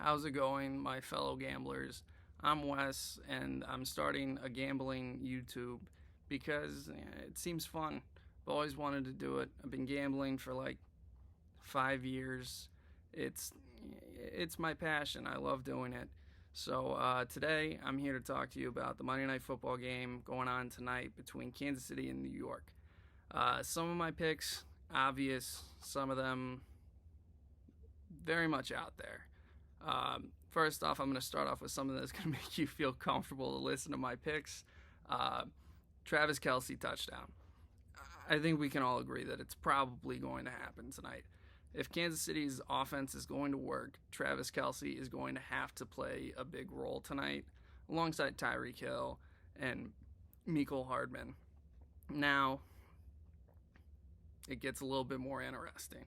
How's it going, my fellow gamblers? I'm Wes, and I'm starting a gambling YouTube because it seems fun. I've always wanted to do it. I've been gambling for like 5 years. It's it's my passion. I love doing it. So today I'm here to talk to you about the Monday Night Football game going on tonight between Kansas City and New York. Some of my picks obvious. Some of them very much out there. First off, I'm going to start off with something that's going to make you feel comfortable to listen to my picks. Travis Kelce touchdown. I think we can all agree that it's probably going to happen tonight. If Kansas City's offense is going to work, Travis Kelce is going to have to play a big role tonight alongside Tyreek Hill and Hardman. Now, it gets a little bit more interesting.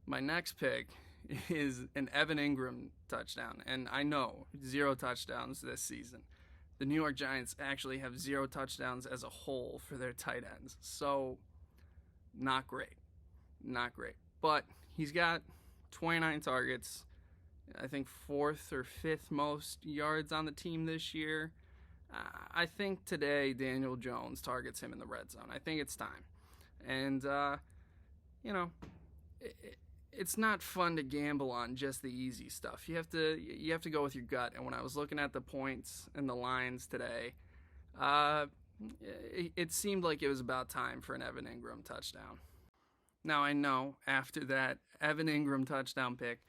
My next pick is an Evan Ingram touchdown, and I know 0 touchdowns this season. The New York Giants actually have 0 touchdowns as a whole for their tight ends, so not great. But he's got 29 targets, I think 4th or 5th most yards on the team this year. I think today Daniel Jones targets him in the red zone. I think it's time. And, it's not fun to gamble on just the easy stuff. You have to go with your gut. And when I was looking at the points and the lines today, it seemed like it was about time for an Evan Ingram touchdown. Now I know after that Evan Ingram touchdown pick,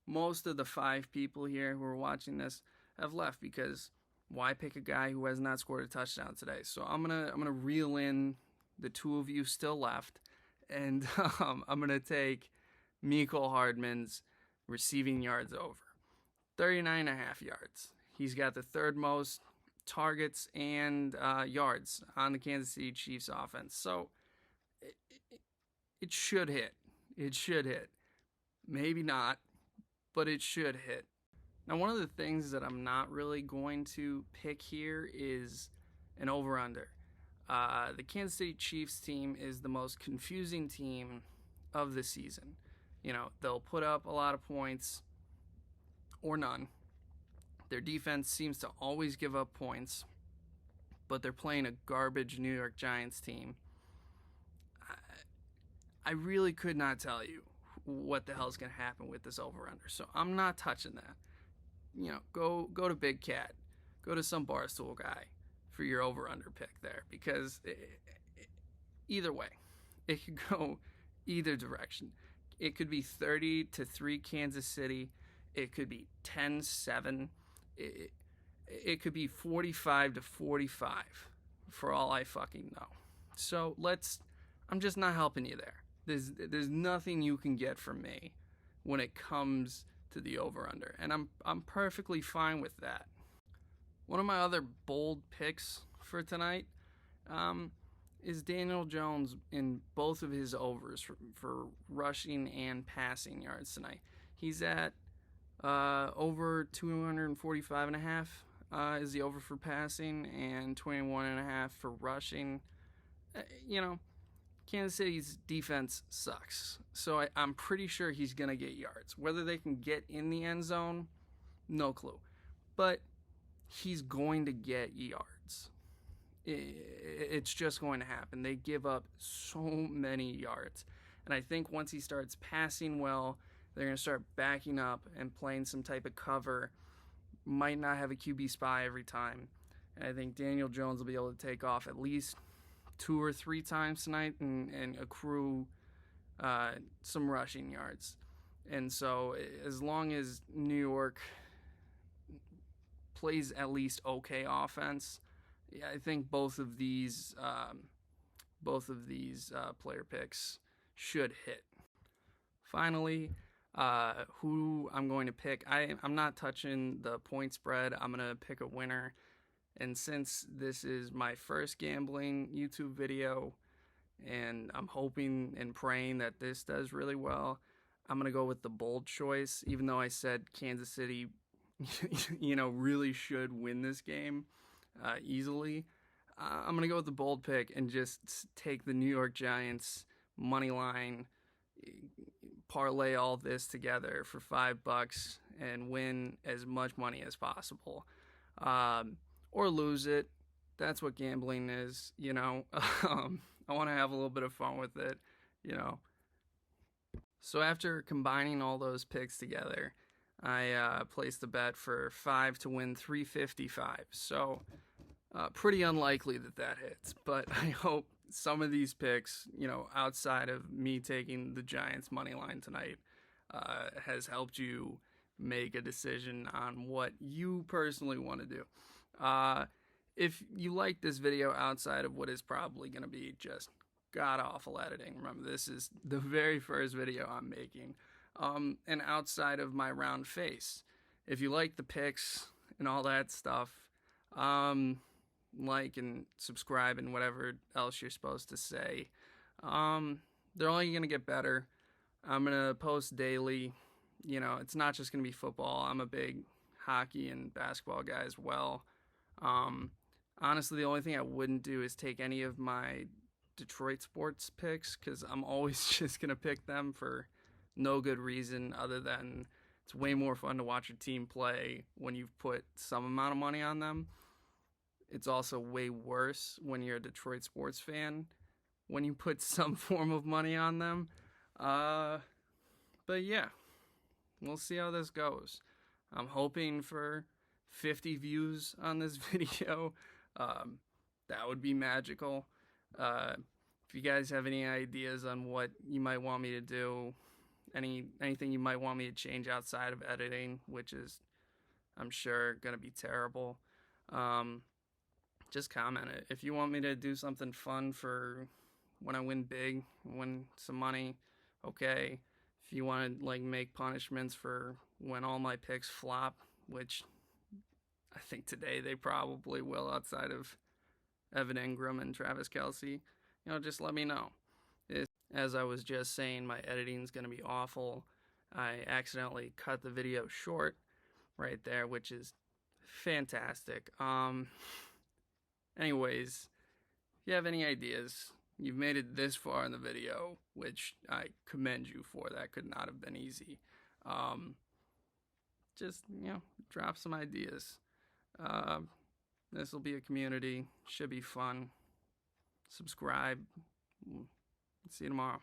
most of the 5 people here who are watching this have left because why pick a guy who has not scored a touchdown today? So I'm gonna reel in the 2 of you still left, and I'm gonna take Hardman's receiving yards over 39.5 yards. He's got the 3rd most targets and yards on the Kansas City Chiefs offense. So it should hit. It should hit. Maybe not, but it should hit. Now, one of the things that I'm not really going to pick here is an over-under. The Kansas City Chiefs team is the most confusing team of the season. They'll put up a lot of points or none. Their defense seems to always give up points, but they're playing a garbage New York Giants team. I really could not tell you what the hell's going to happen with this over-under, so I'm not touching that. Go to Big Cat. Go to some Barstool guy for your over-under pick there, because either way, it could go either direction. It could be 30-3 Kansas City. It could be 10-7. It could be 45-45 for all I fucking know. So I'm just not helping you there. There's nothing you can get from me when it comes to the over-under, and I'm perfectly fine with that. One of my other bold picks for tonight is Daniel Jones in both of his overs for rushing and passing yards tonight. He's at over 245.5 is the over for passing, and 21.5 for rushing. Kansas City's defense sucks, so I'm pretty sure he's going to get yards. Whether they can get in the end zone, no clue. But he's going to get yards. It's just going to happen. They give up so many yards. And I think once he starts passing well, they're going to start backing up and playing some type of cover. Might not have a QB spy every time. And I think Daniel Jones will be able to take off at least 2 or 3 times tonight and accrue some rushing yards. And so as long as New York plays at least okay offense, I think both of these player picks should hit. Finally, who I'm going to pick, I'm not touching the point spread. I'm going to pick a winner. And since this is my first gambling YouTube video, and I'm hoping and praying that this does really well, I'm going to go with the bold choice, even though I said Kansas City, really should win this game easily. I'm going to go with the bold pick and just take the New York Giants money line parlay all this together for $5 and win as much money as possible, or lose it. That's what gambling is, you know. I want to have a little bit of fun with it, you know. So after combining all those picks together, I placed a bet for 5 to win 355. So pretty unlikely that that hits, but I hope some of these picks, you know, outside of me taking the Giants money line tonight, has helped you make a decision on what you personally want to do. If you like this video outside of what is probably going to be just god awful editing, remember this is the very first video I'm making, and outside of my round face, if you like the picks and all that stuff, like and subscribe and whatever else you're supposed to say. They're only going to get better. I'm going to post daily. You know, it's not just going to be football. I'm a big hockey and basketball guy as well. Honestly, the only thing I wouldn't do is take any of my Detroit sports picks, because I'm always just going to pick them for no good reason other than it's way more fun to watch your team play when you've put some amount of money on them. It's also way worse when you're a Detroit sports fan when you put some form of money on them. But yeah, we'll see how this goes. I'm hoping for 50 views on this video. That would be magical. If you guys have any ideas on what you might want me to do, anything you might want me to change outside of editing, which is, I'm sure, gonna be terrible, just comment it. If you want me to do something fun for when I win big, win some money, okay. If you want to like make punishments for when all my picks flop, which I think today they probably will outside of Evan Ingram and Travis Kelce, you know, just let me know. As I was just saying, my editing's going to be awful. I accidentally cut the video short right there, which is fantastic. Anyways, if you have any ideas, you've made it this far in the video, which I commend you for. That could not have been easy. Just, you know, drop some ideas. This will be a community. Should be fun. Subscribe. See you tomorrow.